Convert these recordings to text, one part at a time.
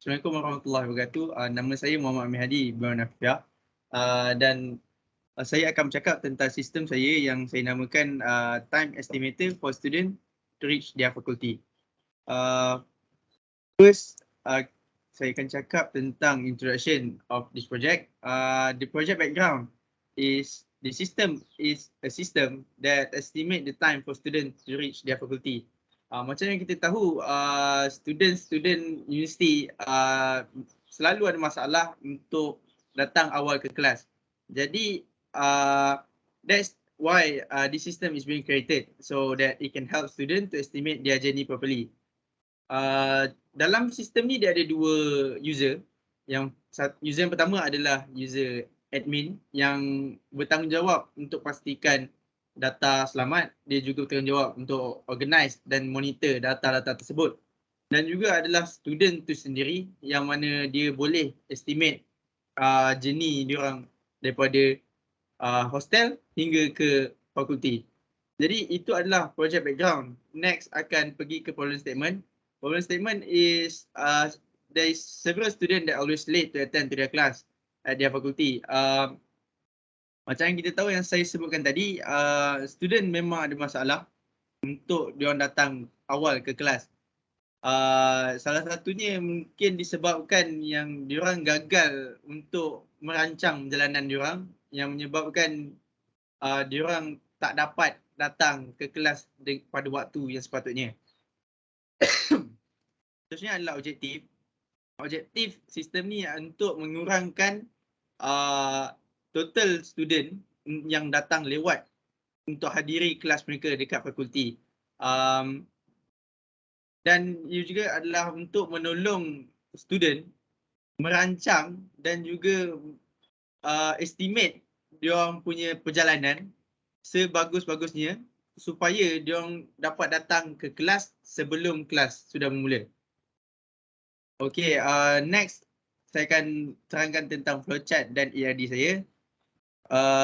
Assalamualaikum warahmatullahi wabarakatuh. Nama saya Muhammad Amir Hadi bin Nafiah. Dan saya akan bercakap tentang sistem saya yang saya namakan time estimator for student to reach their faculty. First, saya akan cakap tentang introduction of this project. The project background is the system is a system that estimate the time for students to reach their faculty. Macam yang kita tahu, student universiti selalu ada masalah untuk datang awal ke kelas. Jadi that's why this system is being created so that it can help students to estimate their journey properly. Dalam sistem ni dia ada dua user. User yang pertama adalah user admin yang bertanggungjawab untuk pastikan data selamat. Dia juga bertanggungjawab untuk organize dan monitor data-data tersebut. Dan juga adalah student tu sendiri yang mana dia boleh estimate journey diorang daripada hostel hingga ke fakulti. Jadi itu adalah project background. Next akan pergi ke problem statement. Problem statement is there is several students that always late to attend to their class at their faculty. Macam yang kita tahu yang saya sebutkan tadi, student memang ada masalah untuk diorang datang awal ke kelas. Salah satunya mungkin disebabkan yang diorang gagal untuk merancang perjalanan diorang yang menyebabkan diorang tak dapat datang ke kelas pada waktu yang sepatutnya. Seterusnya adalah objektif. Objektif sistem ni untuk mengurangkan total student yang datang lewat untuk hadiri kelas mereka dekat fakulti. Dan ia juga adalah untuk menolong student merancang dan juga estimate diorang punya perjalanan sebagus-bagusnya supaya diorang dapat datang ke kelas sebelum kelas sudah bermula. Okay, next saya akan terangkan tentang flowchart dan ERD saya.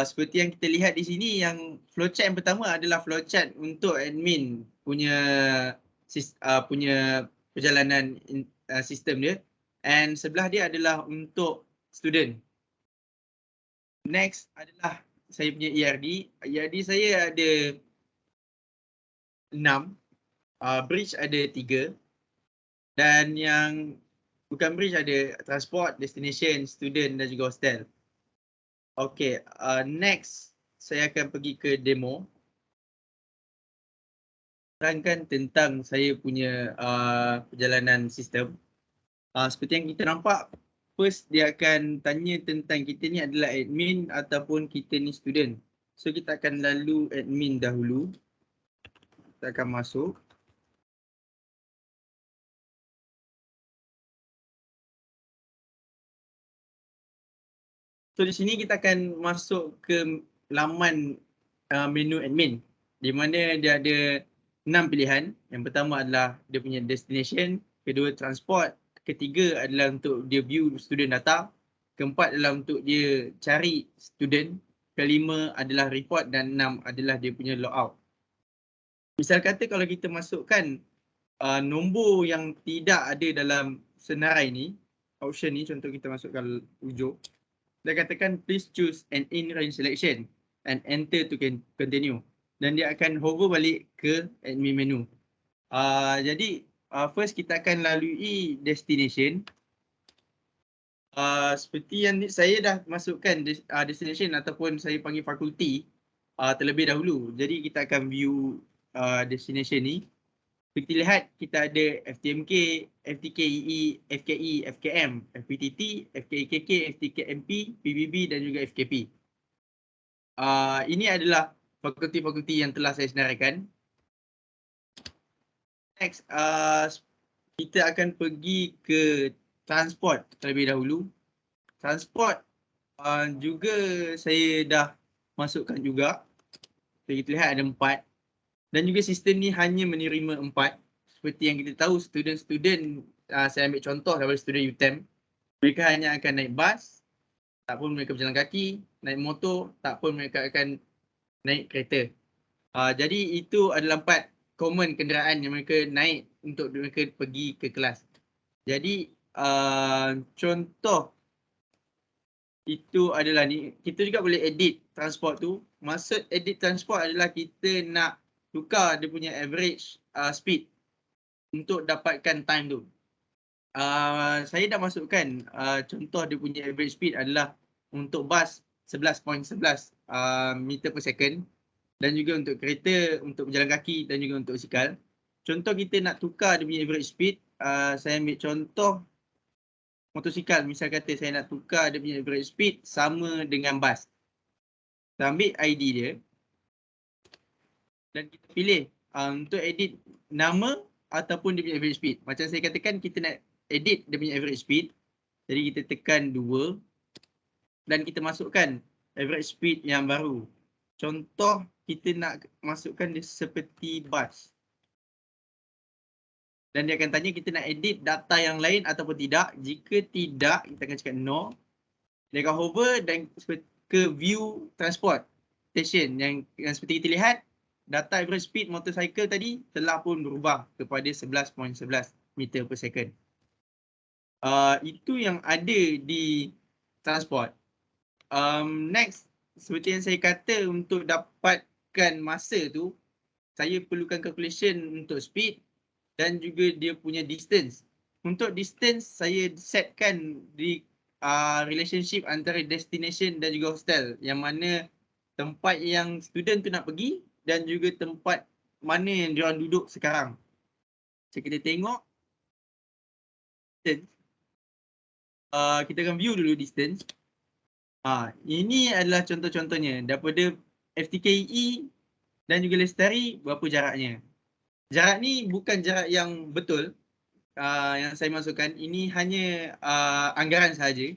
Seperti yang kita lihat di sini, yang flowchart yang pertama adalah flowchart untuk admin punya perjalanan sistem dia, and sebelah dia adalah untuk student. Next adalah saya punya ERD. ERD saya ada 6, bridge ada 3, dan yang bukan bridge ada transport, destination, student dan juga hostel. Okay, next saya akan pergi ke demo. Terangkan tentang saya punya perjalanan sistem. Seperti yang kita nampak, first dia akan tanya tentang kita ni adalah admin ataupun kita ni student. So kita akan lalu admin dahulu. Kita akan masuk. So di sini kita akan masuk ke laman menu admin, di mana dia ada 6 pilihan. Yang pertama adalah dia punya destination, kedua transport, ketiga adalah untuk dia view student data, keempat adalah untuk dia cari student, kelima adalah report dan 6 adalah dia punya logout. Misal kata kalau kita masukkan nombor yang tidak ada dalam senarai ni, option ni, contoh kita masukkan hujung. Dia katakan please choose an in-range selection and enter to continue. Dan dia akan hover balik ke admin menu. Jadi first kita akan lalui destination. Seperti yang saya dah masukkan destination ataupun saya panggil fakulti terlebih dahulu. Jadi kita akan view destination ni. Kita lihat kita ada FTMK, FTKEE, FKE, FKM, FPTT, FKEKK, FTKMP, PBB dan juga FKP. Ini adalah fakulti-fakulti yang telah saya senaraikan. Next, kita akan pergi ke transport terlebih dahulu. Transport juga saya dah masukkan juga. So, kita lihat ada 4. Dan juga sistem ni hanya menerima 4. Seperti yang kita tahu, student-student, saya ambil contoh daripada student UTM. Mereka hanya akan naik bas, tak pun mereka berjalan kaki, naik motor, tak pun mereka akan naik kereta. Jadi itu adalah 4 common kenderaan yang mereka naik untuk mereka pergi ke kelas. Jadi contoh itu adalah ni, kita juga boleh edit transport tu. Maksud edit transport adalah kita nak tukar dia punya average speed untuk dapatkan time tu. Saya dah masukkan contoh dia punya average speed adalah untuk bas 11.11 meter per second, dan juga untuk kereta, untuk berjalan kaki dan juga untuk basikal. Contoh kita nak tukar dia punya average speed, saya ambil contoh motosikal. Misal kata saya nak tukar dia punya average speed sama dengan bas. Kita ambil ID dia dan kita pilih untuk edit nama ataupun dia punya average speed. Macam saya katakan, kita nak edit dia punya average speed. Jadi kita tekan 2 dan kita masukkan average speed yang baru. Contoh kita nak masukkan dia seperti bas. Dan dia akan tanya kita nak edit data yang lain ataupun tidak. Jika tidak, kita akan cakap no. Dia akan hover dan ke view transport station yang seperti kita lihat, data average speed motorcycle tadi telah pun berubah kepada 11.11 meter per second. Itu yang ada di transport. Next, seperti yang saya kata, untuk dapatkan masa tu, saya perlukan calculation untuk speed dan juga dia punya distance. Untuk distance, saya setkan di relationship antara destination dan juga hostel, yang mana tempat yang student tu nak pergi dan juga tempat mana yang diorang duduk sekarang. So kita tengok distance. Kita akan view dulu distance. Ini adalah contoh-contohnya daripada FTKE dan juga Lestari, berapa jaraknya. Jarak ni bukan jarak yang betul yang saya masukkan. Ini hanya anggaran sahaja.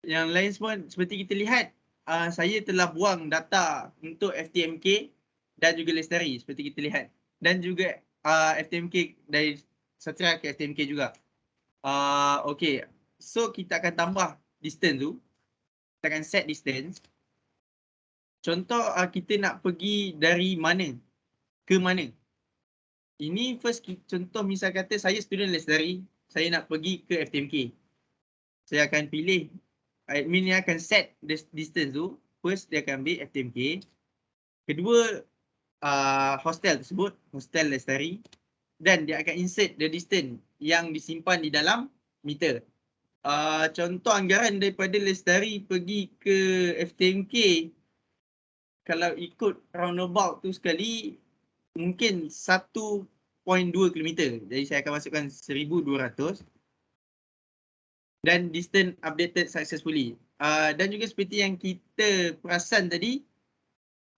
Yang lain semua seperti kita lihat, saya telah buang data untuk FTMK dan juga Lestari seperti kita lihat. Dan juga FTMK dari Satria ke FTMK juga. Okay, so kita akan tambah distance tu. Kita akan set distance. Contoh kita nak pergi dari mana ke mana. Ini first contoh, misal kata saya student Lestari, saya nak pergi ke FTMK. Saya akan pilih, admin yang akan set distance tu. First dia akan ambil FTMK. Kedua hostel tersebut, hostel Lestari. Dan dia akan insert the distance yang disimpan di dalam meter. Contoh anggaran daripada Lestari pergi ke FTMK, kalau ikut roundabout tu sekali, mungkin 1.2 km. Jadi saya akan masukkan 1200. Dan distance updated successfully. Dan juga seperti yang kita perasan tadi,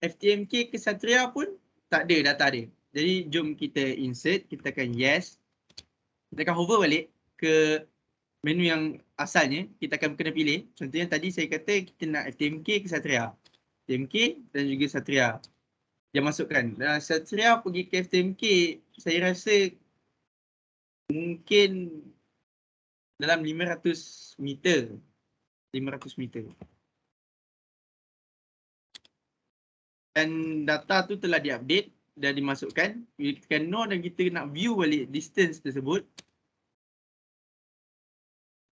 FTMK ke Satria pun tak ada data dia. Jadi jom kita insert, kita akan yes. Kita akan hover balik ke menu yang asalnya. Kita akan kena pilih. Contohnya tadi saya kata kita nak FTMK ke Satria. FTMK dan juga Satria. Dia masukkan. Dan Satria pergi ke FTMK, saya rasa mungkin dalam 500 meter. 500 meter. Dan data tu telah diupdate dan dimasukkan. Kita tekan no dan kita nak view balik distance tersebut.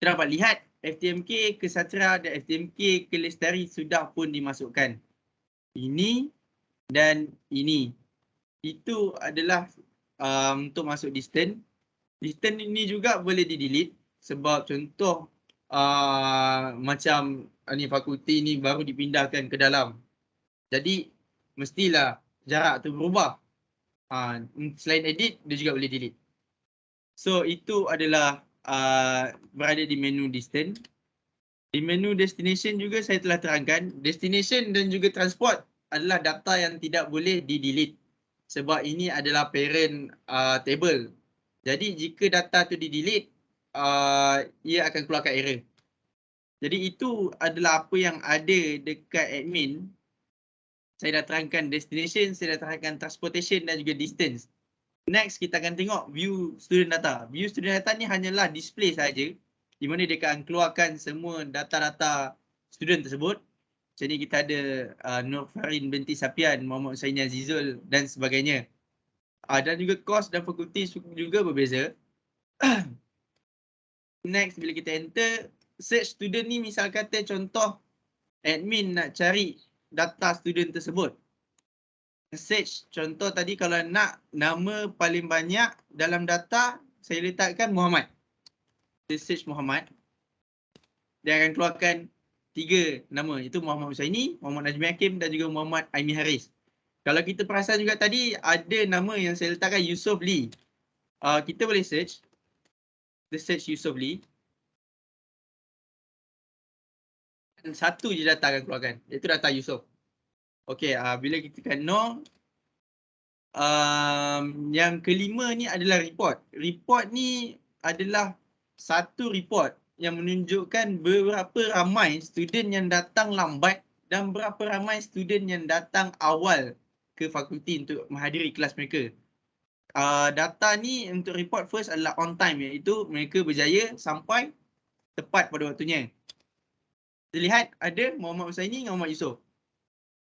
Kita dapat lihat FTMK ke Satria dan FTMK ke Lestari sudah pun dimasukkan. Ini dan ini. Itu adalah untuk masuk distance. Distance ini juga boleh di-delete sebab contoh macam ni fakulti ni baru dipindahkan ke dalam. Jadi mestilah jarak tu berubah. Selain edit, dia juga boleh delete. So itu adalah berada di menu distance. Di menu destination juga saya telah terangkan, destination dan juga transport adalah data yang tidak boleh di-delete. Sebab ini adalah parent table. Jadi jika data tu di-delete, ia akan keluarkan error. Jadi itu adalah apa yang ada dekat admin. Saya dah terangkan destination, saya dah terangkan transportation dan juga distance. Next, kita akan tengok view student data. View student data ni hanyalah display saja, di mana dia akan keluarkan semua data-data student tersebut. Jadi kita ada Nur Farin binti Sapian, Muhammad Hussaini Azizul dan sebagainya. Dan juga course dan fakulti juga berbeza. Next, bila kita enter, search student ni misal kata contoh admin nak cari data student tersebut. Search contoh tadi kalau nak nama paling banyak dalam data, saya letakkan Muhammad. Saya search Muhammad. Dia akan keluarkan 3 nama, itu Muhammad Husaini, Muhammad Najmi Hakim dan juga Muhammad Aimi Haris. Kalau kita perasan juga tadi ada nama yang saya letakkan Yusof Lee. Kita boleh search. Kita search Yusof Lee. Satu je data akan keluarkan, iaitu data Yusof. Okey, bila kita tekan no, yang kelima ni adalah report. Report ni adalah satu report yang menunjukkan berapa ramai student yang datang lambat dan berapa ramai student yang datang awal ke fakulti untuk menghadiri kelas mereka. Data ni untuk report first adalah on time, iaitu mereka berjaya sampai tepat pada waktunya. Kita lihat ada Muhammad Husaini dengan Muhammad Yusof.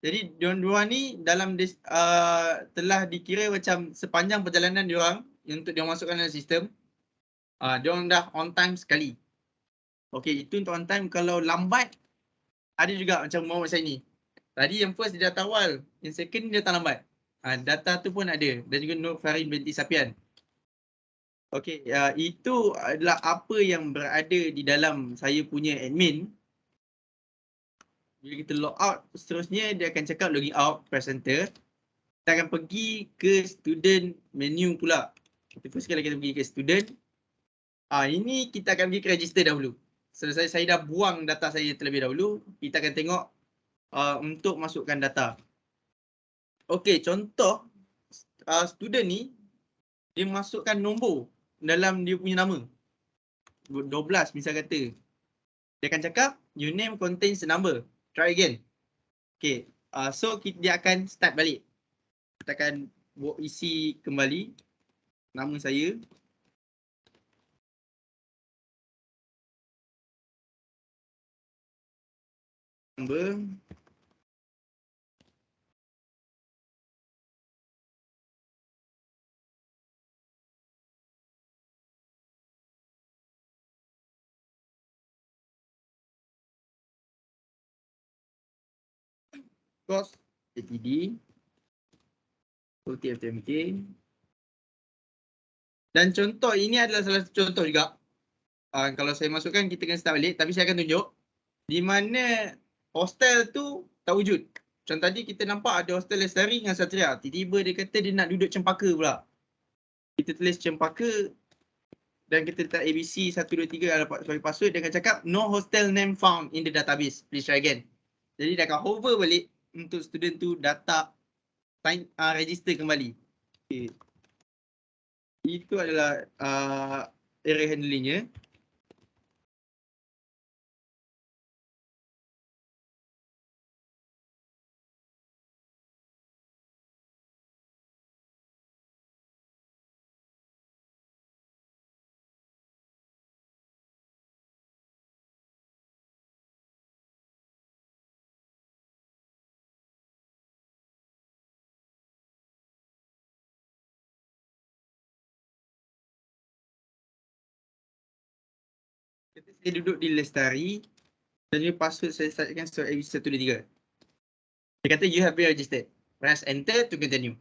Jadi diorang ni dalam telah dikira macam sepanjang perjalanan diorang untuk diorang masukkan dalam sistem, diorang dah on time sekali. Okey, itu untuk on time. Kalau lambat, ada juga macam Muhammad Husaini. Tadi yang first dia datang awal, yang second dia datang lambat. Data tu pun ada. Dan juga Nur Farin binti Sapian. Okey, itu adalah apa yang berada di dalam saya punya admin. Bila kita log out, seterusnya dia akan cakap login out, press enter. Kita akan pergi ke student menu pula. Kita first kali kita pergi ke student. Ini kita akan pergi ke register dahulu. Selesai saya dah buang data saya terlebih dahulu, kita akan tengok untuk masukkan data. Okey, contoh student ni dia masukkan nombor dalam dia punya nama. 12 misal kata. Dia akan cakap your name contains a number. Try again. Okay. So dia akan start balik. Kita akan isi kembali nama saya. Number. Course ATD. OTFTMK. Dan contoh ini adalah salah satu contoh juga. Kalau saya masukkan kita kena start balik, tapi saya akan tunjuk di mana hostel tu tak wujud. Macam tadi kita nampak ada hostel Lestari dengan Satria. Tiba-tiba dia kata dia nak duduk Cempaka pula. Kita tulis Cempaka dan kita letak ABC 1 2 3 sebagai password. Dia akan cakap no hostel name found in the database. Please try again. Jadi dia akan hover balik untuk student tu data register kembali. Okay. Itu adalah error handlingnya. Saya duduk di Lestari dan juga password saya startkan ABC 1 2 3. Dia kata you have been registered. Press enter to continue.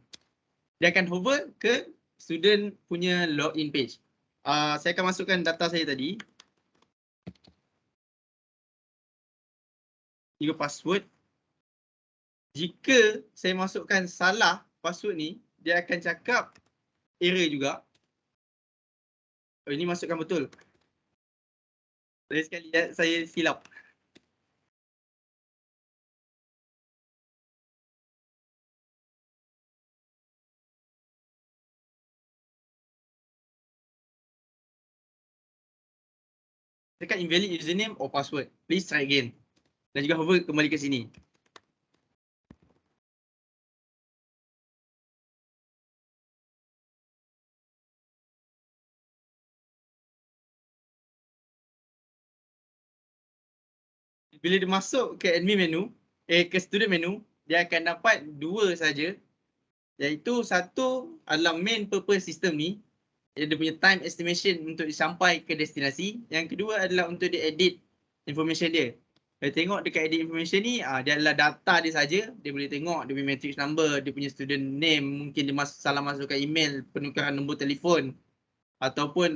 Dia akan hover ke student punya login page. Saya akan masukkan data saya tadi. Juga password. Jika saya masukkan salah password ni, dia akan cakap error juga. Oh, ini masukkan betul. Saya sekali saya silap. Dekat invalid username or password. Please try again. Dan juga hover kembali ke sini. Bila dia masuk ke admin menu, ke student menu, dia akan dapat 2 saja. Iaitu satu adalah main purpose system ni. dia punya time estimation untuk sampai ke destinasi. Yang kedua adalah untuk dia edit information dia. Dia tengok dekat edit information ni, dia adalah data dia saja. Dia boleh tengok dia punya matrix number, dia punya student name, mungkin dia salah masukkan email, penukaran nombor telefon, ataupun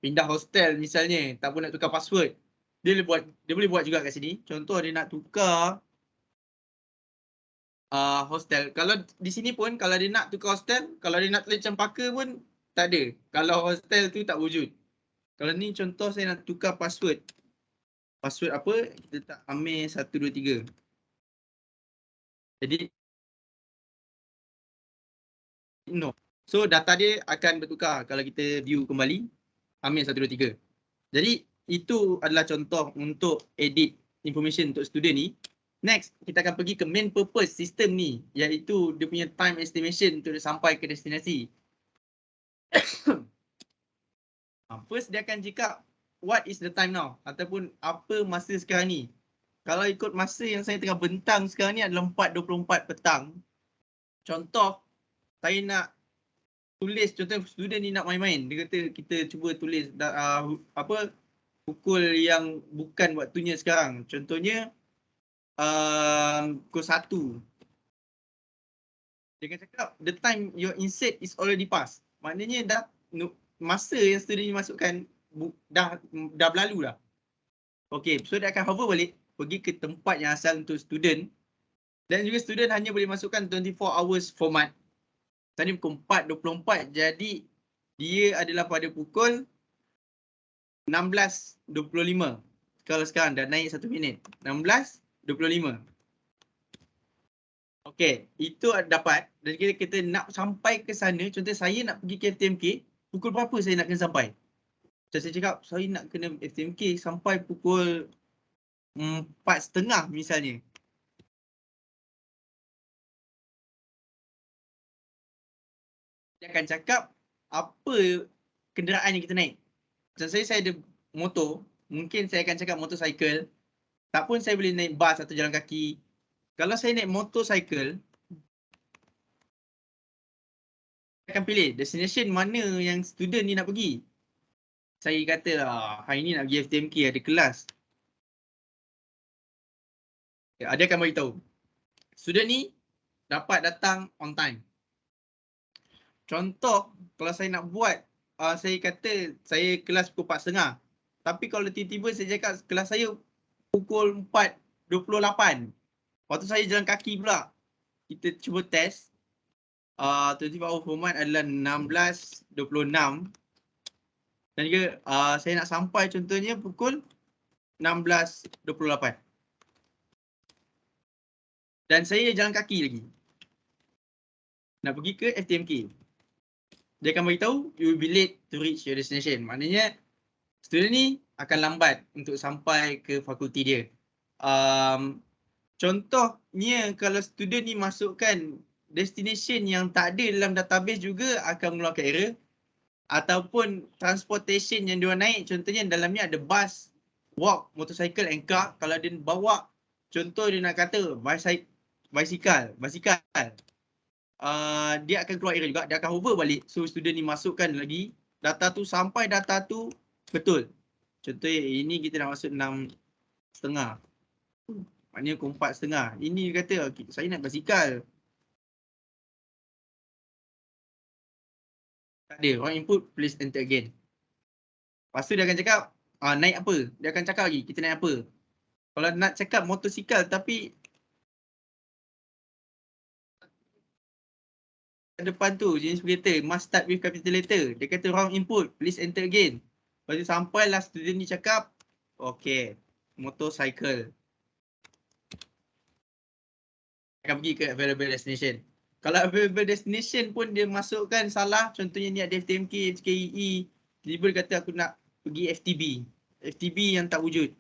pindah hostel misalnya, tak pun nak tukar password. Dia boleh buat juga kat sini. Contoh dia nak tukar hostel. Kalau di sini pun kalau dia nak tukar hostel, kalau dia nak tulis cempaka pun tak ada. Kalau hostel tu tak wujud. Kalau ni contoh saya nak tukar password. Password apa? Kita letak Amir 123. Jadi no. So data dia akan bertukar kalau kita view kembali Amir 123. Jadi itu adalah contoh untuk edit information untuk student ni. Next, kita akan pergi ke main purpose sistem ni, iaitu dia punya time estimation untuk dia sampai ke destinasi. First, dia akan cakap what is the time now, ataupun apa masa sekarang ni. Kalau ikut masa yang saya tengah bentang sekarang ni adalah 4.24 petang. Contoh, saya nak tulis, contoh student ni nak main-main. Dia kata kita cuba tulis pukul yang bukan waktunya sekarang. Contohnya, pukul 1. Dia akan cakap, the time your insert is already passed. Maknanya dah masa yang student ni masukkan dah berlalu dah. Okay, so dia akan hover balik, pergi ke tempat yang asal untuk student. Dan juga student hanya boleh masukkan 24 hours format. Tadi pukul 4.24, jadi dia adalah pada pukul 16.25. Kalau sekarang dah naik 1 minit. 16.25. Okey, itu dapat. Dan kita nak sampai ke sana, contoh saya nak pergi ke FTMK, pukul berapa saya nak kena sampai? Macam saya cakap, saya nak kena FTMK sampai pukul 4.30 misalnya. Dia akan cakap apa kenderaan yang kita naik. Macam saya ada motor, mungkin saya akan cakap motorcycle. Tak pun saya boleh naik bas atau jalan kaki. Kalau saya naik motorcycle, saya akan pilih destination mana yang student ni nak pergi. Saya kata, hari ni nak pergi FTMK, ada kelas. Dia akan beritahu. Student ni dapat datang on time. Contoh, kalau saya nak buat, saya kata saya kelas pukul 4.30. Tapi kalau tiba-tiba saya cakap kelas saya pukul 4.28. Lepas tu saya jalan kaki pula. Kita cuba test. 24 hour format adalah 16.26. Dan juga saya nak sampai contohnya pukul 16.28. Dan saya jalan kaki lagi. Nak pergi ke FTMK. Dia akan beritahu, you will be late to reach your destination. Maknanya, student ni akan lambat untuk sampai ke fakulti dia. Contohnya, kalau student ni masukkan destination yang tak ada dalam database juga akan mengeluarkan error. Ataupun transportation yang dia naik, contohnya dalamnya ada bus, walk, motorcycle and car. Kalau dia bawa, contoh dia nak kata basikal. Dia akan keluar error juga, dia akan hover balik. So student ni masukkan lagi data tu sampai data tu betul. Contoh ini kita nak masuk 6.30. Maknanya pukul 4.30. Ini dia kata saya nak basikal. Tak ada, orang input please enter again. Lepas tu dia akan cakap naik apa? Dia akan cakap lagi kita naik apa. Kalau nak cakap motosikal tapi depan tu jenis kereta must start with capital letter. Dia kata wrong input, please enter again. Lepas tu sampailah student ni cakap okay, motorcycle. Akan pergi ke available destination. Kalau available destination pun dia masukkan salah, contohnya ni ada FTMK, FKEE, tiba-tiba dia kata aku nak pergi FTB. FTB yang tak wujud.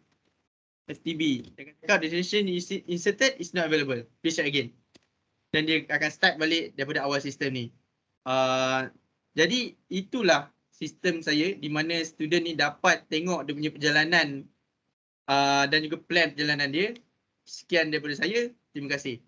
FTB. Dia kata destination inserted is not available. Please check again. Dan dia akan start balik daripada awal sistem ni. Jadi itulah sistem saya di mana student ni dapat tengok dia punya perjalanan dan juga plan perjalanan dia. Sekian daripada saya. Terima kasih.